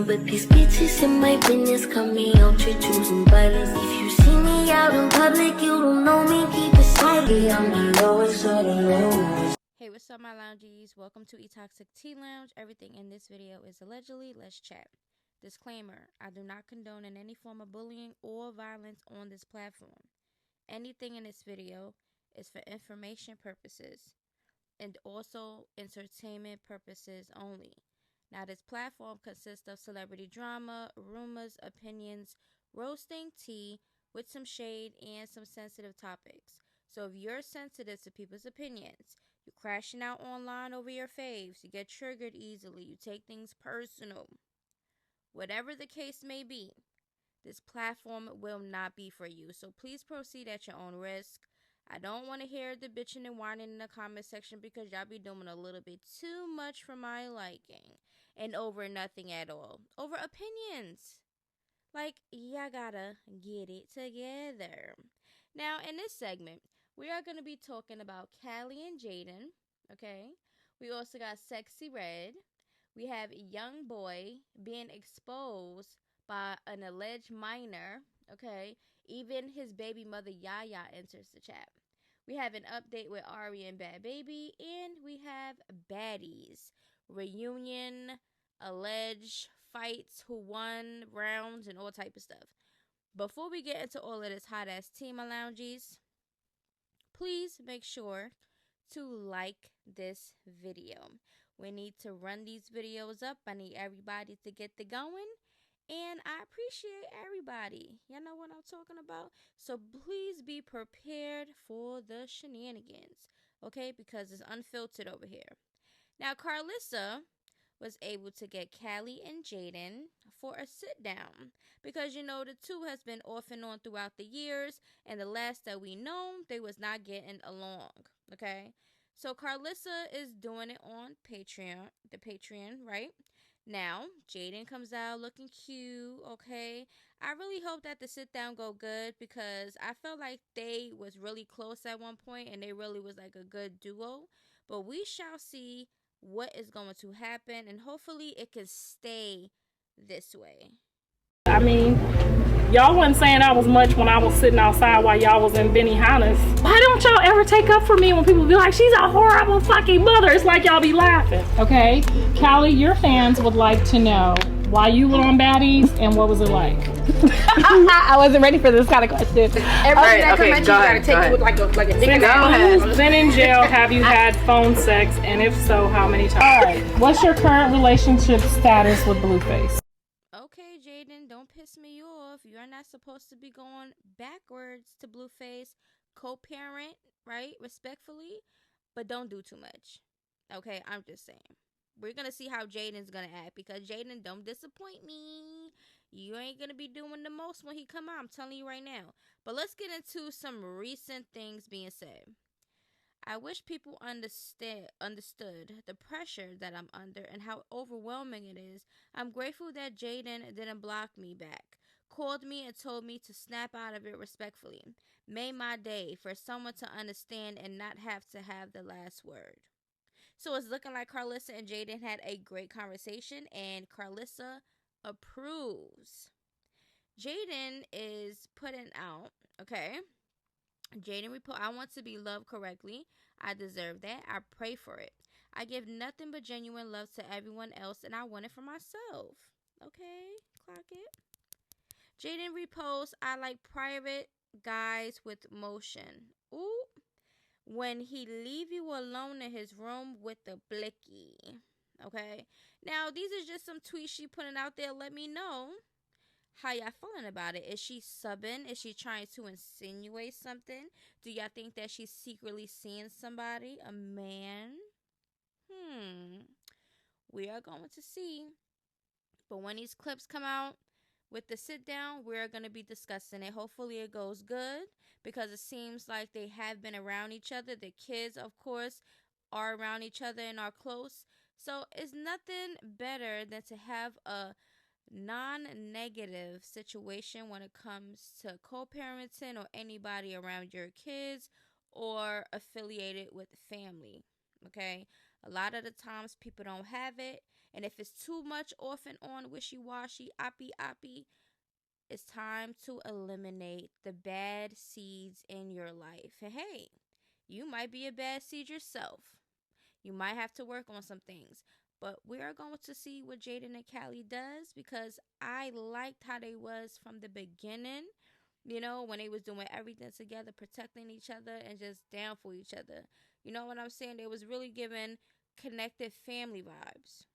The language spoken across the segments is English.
But these bitches in my business cut me out to choosing violence. If you see me out in public, you don't know me, keep it silent. I'm the lowest of the lowest. Hey, what's up, my loungies? Welcome to E-Toxic Tea Lounge. Everything in this video is allegedly. Let's chat. Disclaimer, I do not condone in any form of bullying or violence on this platform. Anything in this video is for information purposes and also entertainment purposes only. Now, this platform consists of celebrity drama, rumors, opinions, roasting tea with some shade and some sensitive topics. So if you're sensitive to people's opinions, you're crashing out online over your faves, you get triggered easily, you take things personal, whatever the case may be, this platform will not be for you. So please proceed at your own risk. I don't want to hear the bitching and whining in the comment section because y'all be doing a little bit too much for my liking. And over nothing at all. Over opinions. Like, y'all gotta get it together. Now, in this segment, we are going to be talking about Callie and Jaidyn, okay? We also got Sexyyred. We have Nbayoungboy being exposed by an alleged minor, okay? Even his baby mother, Yaya, enters the chat. We have an update with Ari and Bhadbhabie, and we have baddies. Reunion, alleged fights, who won rounds, and all type of stuff. Before we get into all of this hot-ass tea, my loungies, please make sure to like this video. We need to run these videos up. I need everybody to get the going. And I appreciate everybody. Y'all know what I'm talking about? So please be prepared for the shenanigans. Okay? Because it's unfiltered over here. Now, Carlissa was able to get Callie and Jaidyn for a sit-down. Because, you know, the two has been off and on throughout the years. And the last that we know, they was not getting along. Okay? So Carlissa is doing it on Patreon. The Patreon, right? Now, Jaidyn comes out looking cute, okay? I really hope that the sit-down go good because I felt like they was really close at one point and they really was like a good duo. But we shall see what is going to happen and hopefully it can stay this way. I mean, y'all wasn't saying I was much when I was sitting outside while y'all was in Benihana's. Why don't y'all ever take up for me when people be like, she's a horrible fucking mother? It's like y'all be laughing. Okay, Callie, your fans would like to know why you were on Baddies and what was it like? I wasn't ready for this kind of question. Everybody that come at you, gotta take it with like a big Since been in jail, have you had phone sex? And if so, how many times? All right, what's your current relationship status with Blueface? Okay, Jaidyn, don't piss me off. You're not supposed to be going backwards to Blueface. Co-parent, right? Respectfully. But don't do too much. Okay, I'm just saying. We're going to see how Jaidyn's going to act. Because Jaidyn, don't disappoint me. You ain't going to be doing the most when he come out. I'm telling you right now. But let's get into some recent things being said. I wish people understood the pressure that I'm under and how overwhelming it is. I'm grateful that Jaidyn didn't block me back, called me and told me to snap out of it respectfully. Made my day for someone to understand and not have to have the last word. So it's looking like Carlissa and Jaidyn had a great conversation and Carlissa approves. Jaidyn is putting out, okay? Jaidyn report, I want to be loved correctly. I deserve that. I pray for it. I give nothing but genuine love to everyone else, and I want it for myself. Okay, clock it. Jaidyn reposts, I like private guys with motion. Ooh. When he leave you alone in his room with the blicky. Okay. Now, these are just some tweets she putting out there. Let me know how y'all feeling about it. Is she subbing? Is she trying to insinuate something? Do y'all think that she's secretly seeing somebody? A man? We are going to see. But when these clips come out with the sit down, we're going to be discussing it. Hopefully it goes good because it seems like they have been around each other. The kids, of course, are around each other and are close. So it's nothing better than to have a non-negative situation when it comes to co-parenting or anybody around your kids or affiliated with family. Okay, A lot of the times people don't have it, and if it's too much off and on, wishy-washy, oppy, it's time to eliminate the bad seeds in your life. Hey, you might be a bad seed yourself. You might have to work on some things. But we are going to see what Jaidyn and Callie does, because I liked how they was from the beginning. You know, when they was doing everything together, protecting each other and just down for each other. You know what I'm saying? They was really giving connected family vibes.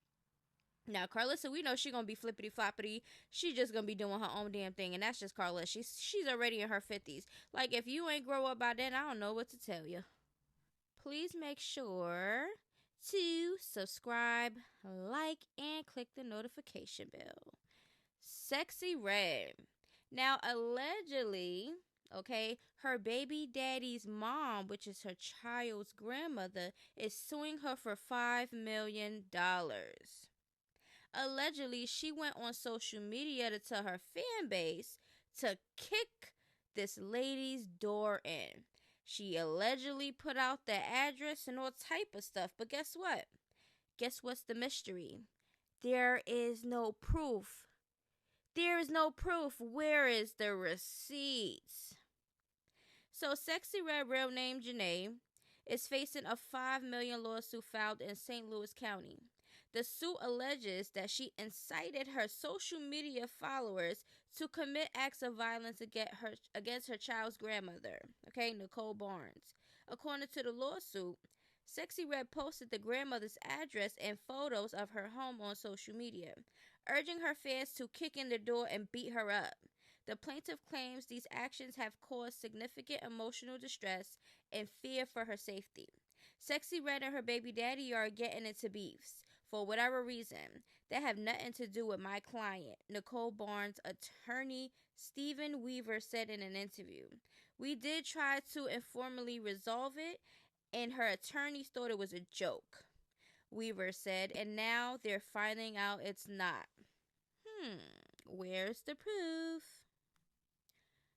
Now, Carlissa, we know she gonna be flippity floppity. She just gonna be doing her own damn thing, and that's just Carlissa. She's already in her 50s. Like, if you ain't grow up by then, I don't know what to tell you. Please make sure to subscribe, like, and click the notification bell. Sexyyred. Now, allegedly, okay, her baby daddy's mom, which is her child's grandmother, is suing her for $5 million. Allegedly, she went on social media to tell her fan base to kick this lady's door in. She allegedly put out the address and all type of stuff. But guess what? Guess what's the mystery? There is no proof. There is no proof. Where is the receipts? So Sexyyred, real name Janae, is facing a $5 million lawsuit filed in St. Louis County. The suit alleges that she incited her social media followers to commit acts of violence against her child's grandmother, okay, Nicole Barnes. According to the lawsuit, Sexyyred posted the grandmother's address and photos of her home on social media, urging her fans to kick in the door and beat her up. The plaintiff claims these actions have caused significant emotional distress and fear for her safety. Sexyyred and her baby daddy are getting into beefs for whatever reason that have nothing to do with my client, Nicole Barnes' attorney Stephen Weaver said in an interview. We did try to informally resolve it, and her attorneys thought it was a joke, Weaver said, and now they're finding out it's not. Where's the proof?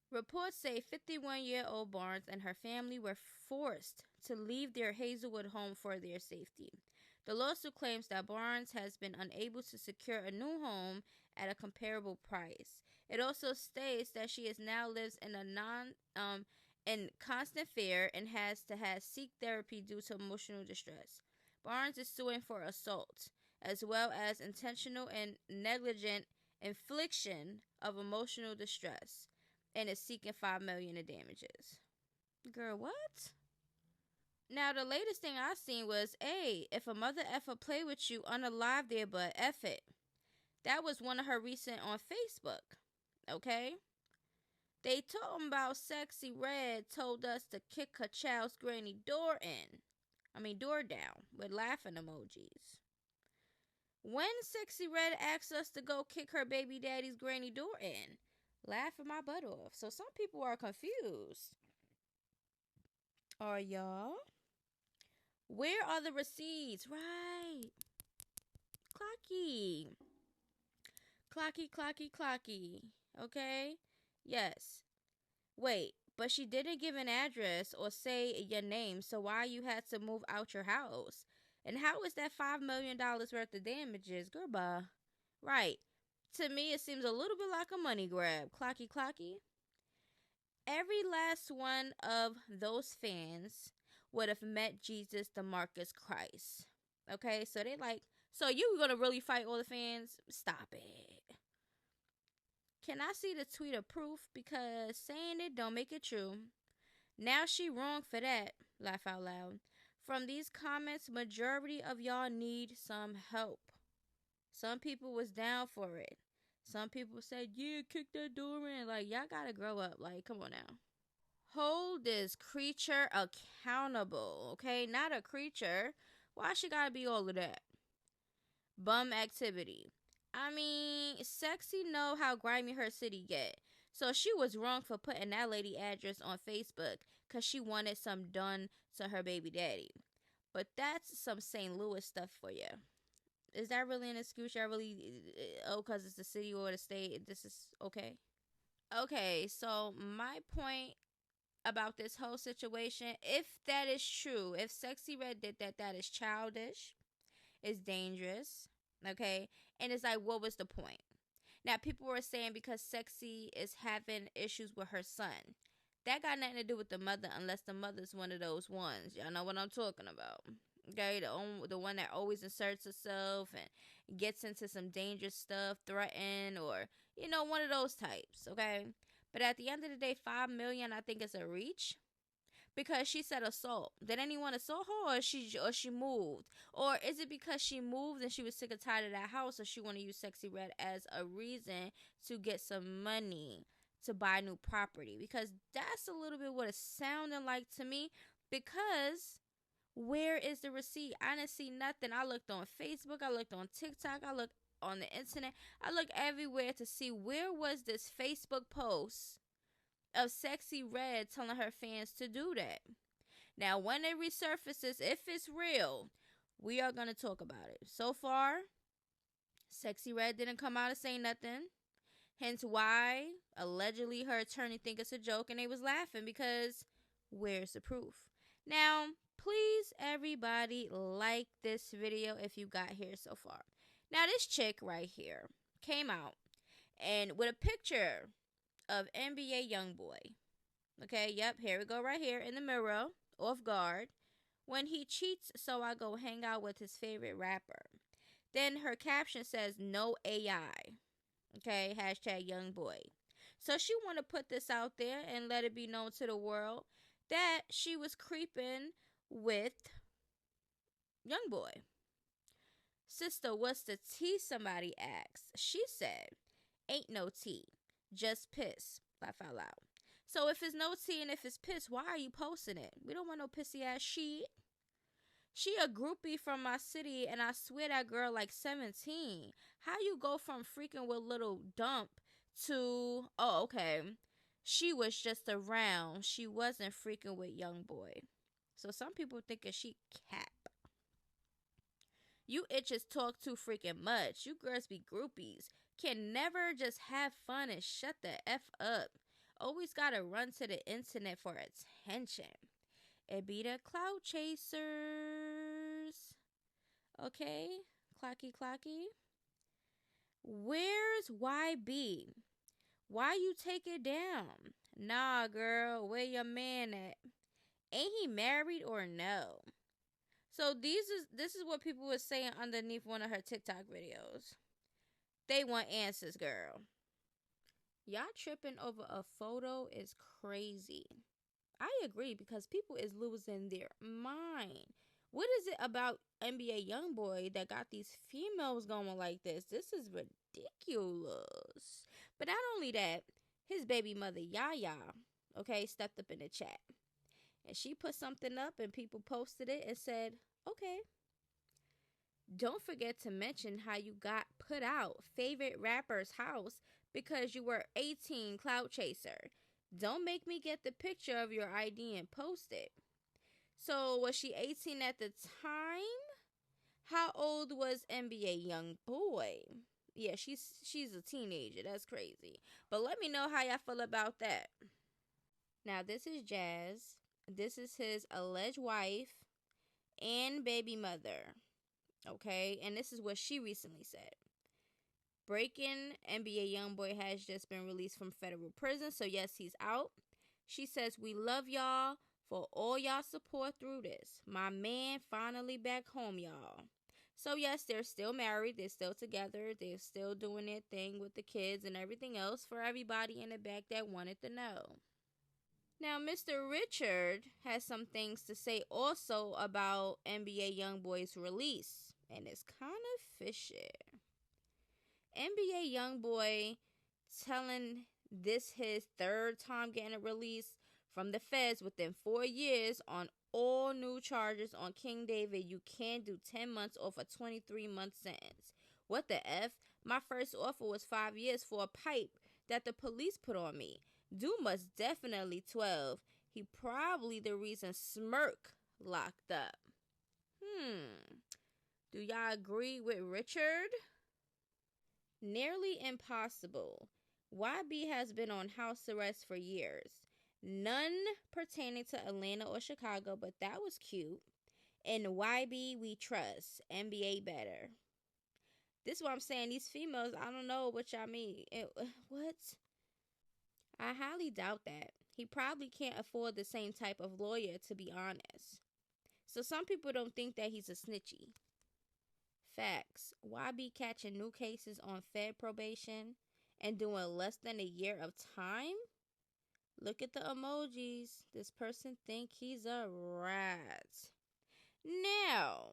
Reports say 51-year-old Barnes and her family were forced to leave their Hazelwood home for their safety. The lawsuit claims that Barnes has been unable to secure a new home at a comparable price. It also states that she now lives in in constant fear and has to seek therapy due to emotional distress. Barnes is suing for assault, as well as intentional and negligent infliction of emotional distress, and is seeking $5 million in damages. Girl, what? Now, the latest thing I seen was, hey, if a mother effer play with you, unalive their butt, F it. That was one of her recent on Facebook, okay? They talking about Sexyyred told us to kick her child's granny door down, with laughing emojis. When Sexyyred asked us to go kick her baby daddy's granny door in, laughing my butt off. So some people are confused. Are y'all? Where are the receipts? Right. Clocky. Okay? Yes. Wait, but she didn't give an address or say your name, so why you had to move out your house? And how is that $5 million worth of damages? Girl, bye. Right. To me, it seems a little bit like a money grab. Clocky. Every last one of those fans would have met Jesus the Marcus Christ. Okay, so they like, so you gonna really fight all the fans? Stop it. Can I see the tweet of proof? Because saying it don't make it true. Now she wrong for that. Laugh out loud. From these comments, majority of y'all need some help. Some people was down for it. Some people said, yeah, kick that door in. Like, y'all gotta grow up. Like, come on now. Hold this creature accountable, okay? Not a creature. Why she gotta be all of that? Bum activity. I mean, Sexy know how grimy her city get. So she was wrong for putting that lady address on Facebook because she wanted some done to her baby daddy. But that's some St. Louis stuff for you. Is that really an excuse? Y'all really, because it's the city or the state, this is okay? Okay, so my point about this whole situation. If that is true, if Sexyyred did that, that is childish, it's dangerous, okay? And it's like, what was the point? Now, people were saying because Sexy is having issues with her son. That got nothing to do with the mother unless the mother's one of those ones. Y'all know what I'm talking about. Okay, the one that always inserts herself and gets into some dangerous stuff, threaten, or, you know, one of those types, okay? But at the end of the day, 5 million, I think, is a reach. Because she said assault. Did anyone assault her, or she moved? Or is it because she moved and she was sick and tired of that house, or she want to use Sexyyred as a reason to get some money to buy new property? Because that's a little bit what it's sounding like to me. Because where is the receipt? I didn't see nothing. I looked on Facebook. I looked on TikTok. I looked on the internet. I looked everywhere to see where was this Facebook post of Sexyyred telling her fans to do that. Now, when it resurfaces, if it's real, we are going to talk about it. So far, Sexyyred didn't come out and say nothing. Hence why, allegedly, her attorney think it's a joke and they was laughing because where's the proof? Now, please, everybody, like this video if you got here so far. Now, this chick right here came out and with a picture of Nbayoungboy. Okay, yep, here we go right here in the mirror, off guard. When he cheats, so I go hang out with his favorite rapper. Then her caption says, no AI. Okay, hashtag Youngboy. So she want to put this out there and let it be known to the world that she was creeping with Youngboy. Sister, what's the tea? Somebody asked. She said, ain't no tea. Just piss. Laugh out loud. So if it's no tea and if it's piss, why are you posting it? We don't want no pissy ass shit. She a groupie from my city, and I swear that girl like 17. How you go from freaking with little dump to, oh, okay, she was just around. She wasn't freaking with Youngboy. So some people thinking she cap. You itches talk too freaking much. You girls be groupies. Can never just have fun and shut the F up. Always gotta run to the internet for attention. It be the clout chasers. Okay? Clocky. Where's YB? Why you take it down? Nah, girl. Where your man at? Ain't he married or no? So this is what people were saying underneath one of her TikTok videos. They want answers, girl. Y'all tripping over a photo is crazy. I agree because people is losing their mind. What is it about Nbayoungboy that got these females going like this? This is ridiculous. But not only that, his baby mother Yaya, okay, stepped up in the chat. And she put something up and people posted it and said, okay. Don't forget to mention how you got put out favorite rapper's house because you were 18, clout chaser. Don't make me get the picture of your ID and post it. So was she 18 at the time? How old was Nbayoungboy? Yeah, she's a teenager. That's crazy. But let me know how y'all feel about that. Now this is Jazz. This is his alleged wife and baby mother. Okay, and this is what she recently said. Breaking, Nbayoungboy has just been released from federal prison, so yes, he's out. She says, we love y'all for all y'all support through this. My man finally back home, y'all. So yes, they're still married, they're still together, they're still doing their thing with the kids and everything else for everybody in the back that wanted to know. Now, Mr. Richard has some things to say also about Nbayoungboy's release, and it's kind of fishy. Nbayoungboy telling this his third time getting a release from the feds within 4 years on all new charges on King David. You can't do 10 months off a 23-month sentence. What the F? My first offer was 5 years for a pipe that the police put on me. Dude must definitely 12. He probably the reason Smirk locked up. Do y'all agree with Richard? Nearly impossible. YB has been on house arrest for years. None pertaining to Atlanta or Chicago, but that was cute. And YB We Trust, NBA Better. This is what I'm saying. These females, I don't know what y'all mean. What? I highly doubt that. He probably can't afford the same type of lawyer, to be honest. So some people don't think that he's a snitchy. Facts. YB catching new cases on Fed probation and doing less than a year of time? Look at the emojis. This person think he's a rat. Now,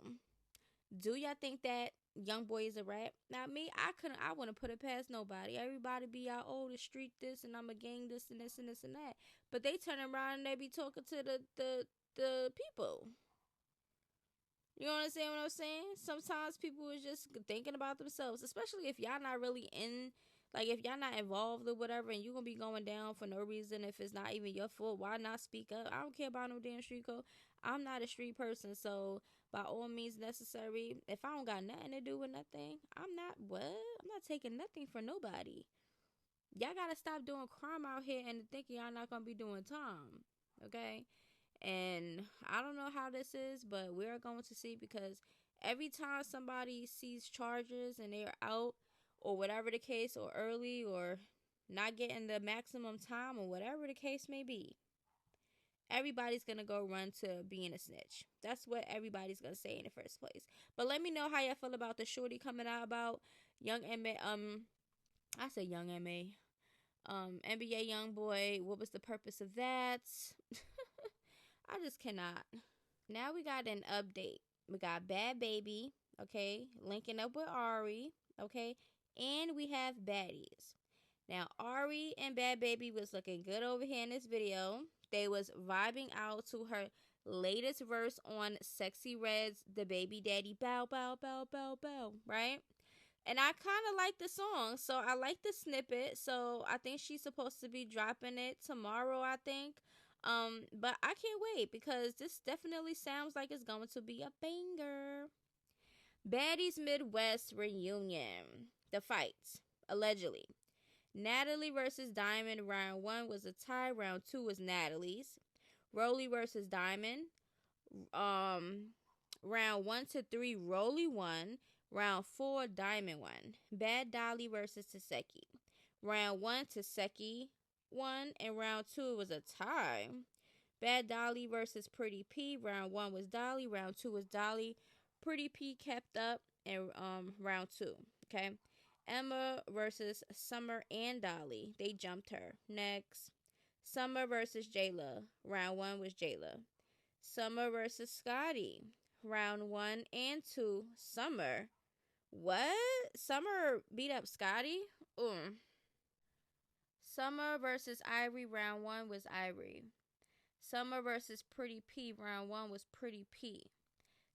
do y'all think that Youngboy is a rat? Now, me, I wouldn't put it past nobody. Everybody be out, oh, the street this, and I'm a gang this, and this, and this, and that. But they turn around and they be talking to the people. You understand what I'm saying? Sometimes people is just thinking about themselves, especially if y'all not really in, like, if y'all not involved or whatever, and you gonna be going down for no reason. If it's not even your fault, why not speak up? I don't care about no damn street code. I'm not a street person, so by all means necessary, if I don't got nothing to do with nothing, I'm not taking nothing for nobody. Y'all gotta stop doing crime out here and thinking y'all not gonna be doing time, okay? And I don't know how this is, but we're going to see, because every time somebody sees charges and they're out or whatever the case, or early, or not getting the maximum time, or whatever the case may be, everybody's going to go run to being a snitch. That's what everybody's going to say in the first place. But let me know how y'all feel about the shorty coming out about young NBA, NBA Youngboy. What was the purpose of that? I just cannot. Now we got an update. We got Bhadbhabie, okay, linking up with Ari, okay, and we have baddies. Now, Ari and Bhadbhabie was looking good over here in this video. They was vibing out to her latest verse on Sexyred's The Baby Daddy Bow Bow Bow Bow Bow, right? And I kind of like the song, so I like the snippet. So I think she's supposed to be dropping it tomorrow, I think. But I can't wait, because this definitely sounds like it's going to be a banger. Baddies Midwest reunion. The fights, allegedly. Natalie versus Diamond. Round 1 was a tie. Round 2 was Natalie's. Rolly versus Diamond. Round 1 to 3, Rolly won. Round 4, Diamond won. Bad Dolly versus Taseki. Round 1, Taseki won, and round 2 was a tie. Bad Dolly versus Pretty P. Round 1 was Dolly. Round 2 was Dolly. Pretty P kept up in round 2. Okay. Emma versus Summer and Dolly. They jumped her. Next. Summer versus Jayla. Round 1 was Jayla. Summer versus Scotty. Round 1 and 2. Summer. What? Summer beat up Scotty? Summer versus Ivory. Round 1 was Ivory. Summer versus Pretty P. Round 1 was Pretty P.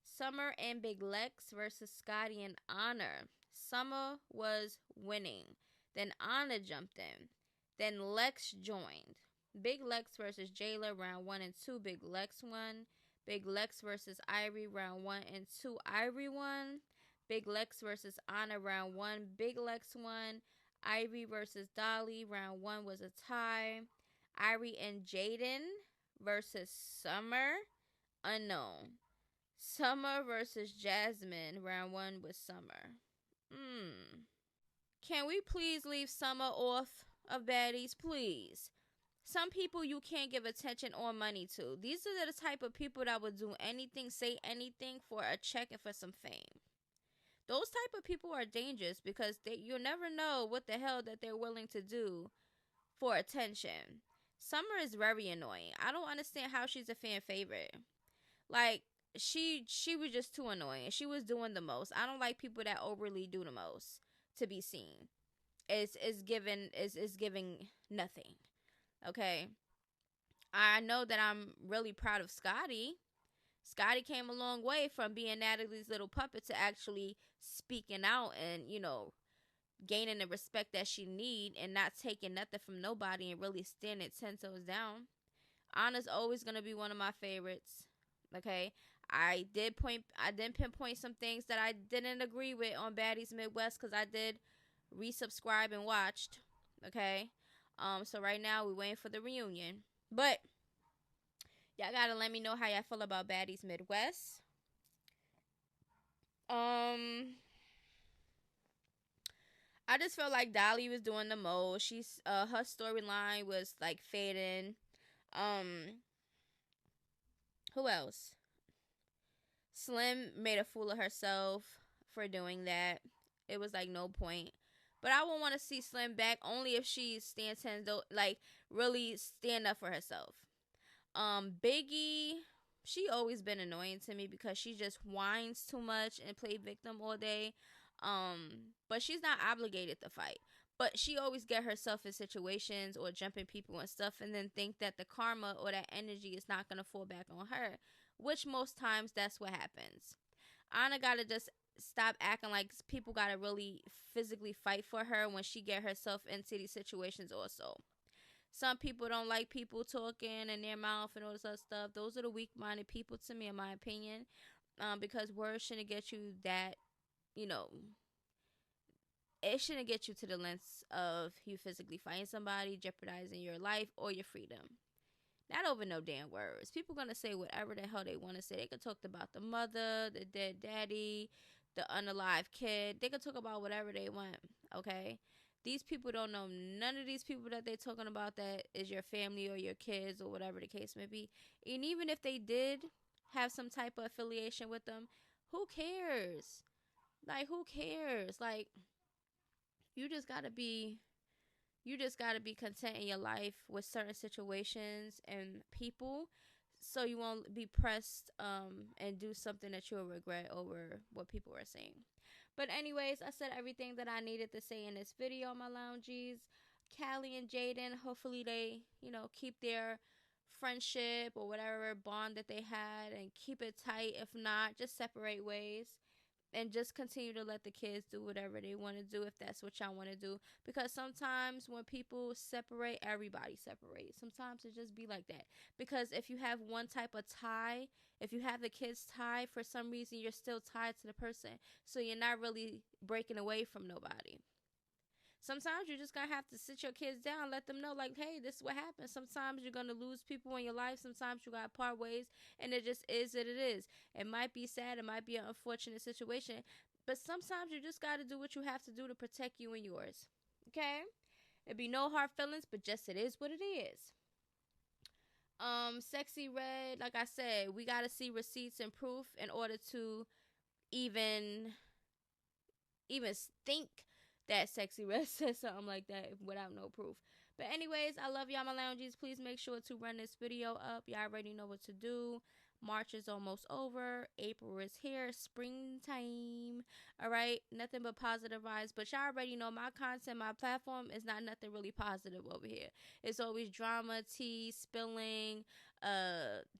Summer and Big Lex versus Scotty and Honor. Summer was winning. Then Honor jumped in. Then Lex joined. Big Lex versus Jayla. Round 1 and 2. Big Lex won. Big Lex versus Ivory. Round 1 and 2. Ivory won. Big Lex versus Honor. Round 1. Big Lex won. Ivory versus Dolly. Round 1 was a tie. Ivory and Jaidyn versus Summer. Unknown. Summer versus Jasmine. Round 1 was Summer. Can we please leave Summer off of baddies? Please. Some people you can't give attention or money to. These are the type of people that would do anything, say anything for a check and for some fame. Those type of people are dangerous, because you'll never know what the hell that they're willing to do for attention. Summer is very annoying. I don't understand how she's a fan favorite. Like, she was just too annoying. She was doing the most. I don't like people that overly do the most to be seen. It's giving nothing. Okay. I know that I'm really proud of Scotty. Scotty came a long way from being Natalie's little puppet to actually speaking out and, gaining the respect that she need and not taking nothing from nobody and really standing 10 toes down. Anna's always going to be one of my favorites. Okay. I did pinpoint some things that I didn't agree with on Baddies Midwest, because I did resubscribe and watched. Okay. So right now we're waiting for the reunion. But y'all gotta let me know how y'all feel about Baddies Midwest. I just felt like Dolly was doing the most. Her storyline was like fading. Who else? Slim made a fool of herself for doing that. It was like no point. But I would want to see Slim back only if she stands like really stand up for herself. Biggie, she always been annoying to me because she just whines too much and play victim all day. But she's not obligated to fight. But she always get herself in situations or jumping people and stuff and then think that the karma or that energy is not going to fall back on her. Which most times that's what happens. Anna gotta just stop acting like people gotta really physically fight for her when she get herself into these situations also. Some people don't like people talking in their mouth and all this other stuff. Those are the weak-minded people to me, in my opinion. Because words shouldn't get you that, it shouldn't get you to the lengths of you physically fighting somebody, jeopardizing your life or your freedom. Not over no damn words. People gonna say whatever the hell they want to say. They could talk about the mother, the dead daddy, the unalive kid. They could talk about whatever they want, okay? These people don't know none of these people that they're talking about that is your family or your kids or whatever the case may be. And even if they did have some type of affiliation with them, who cares? Like, who cares? Like, you just gotta be content in your life with certain situations and people so you won't be pressed and do something that you'll regret over what people are saying. But anyways, I said everything that I needed to say in this video, my loungies. Callie and Jaidyn, hopefully they, keep their friendship or whatever bond that they had and keep it tight. If not, just separate ways. And just continue to let the kids do whatever they want to do if that's what y'all want to do. Because sometimes when people separate, everybody separates. Sometimes it just be like that. Because if you have one type of tie, if you have the kids tied, for some reason you're still tied to the person. So you're not really breaking away from nobody. Sometimes you're just going to have to sit your kids down, let them know, like, hey, this is what happens. Sometimes you're going to lose people in your life. Sometimes you got to part ways, and it just is what it is. It might be sad. It might be an unfortunate situation, but sometimes you just got to do what you have to do to protect you and yours, okay? It'd be no hard feelings, but just it is what it is. Sexyyred, like I said, we got to see receipts and proof in order to even think that Sexyyred said something like that without no proof. But anyways, I love y'all, my loungies. Please make sure to run this video up. Y'all already know what to do. March is almost over. April is here. Springtime. Alright? Nothing but positive vibes. But y'all already know my content, my platform is not nothing really positive over here. It's always drama, tea, spilling,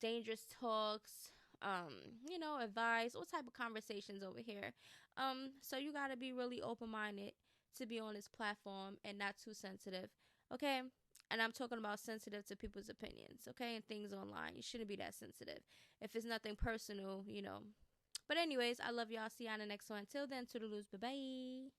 dangerous talks, advice, all type of conversations over here. So you gotta be really open-minded to be on this platform and not too sensitive, okay? And I'm talking about sensitive to people's opinions, okay? And things online. You shouldn't be that sensitive. If it's nothing personal, But anyways, I love y'all. See y'all in the next one. Until then, toodaloos. Bye-bye.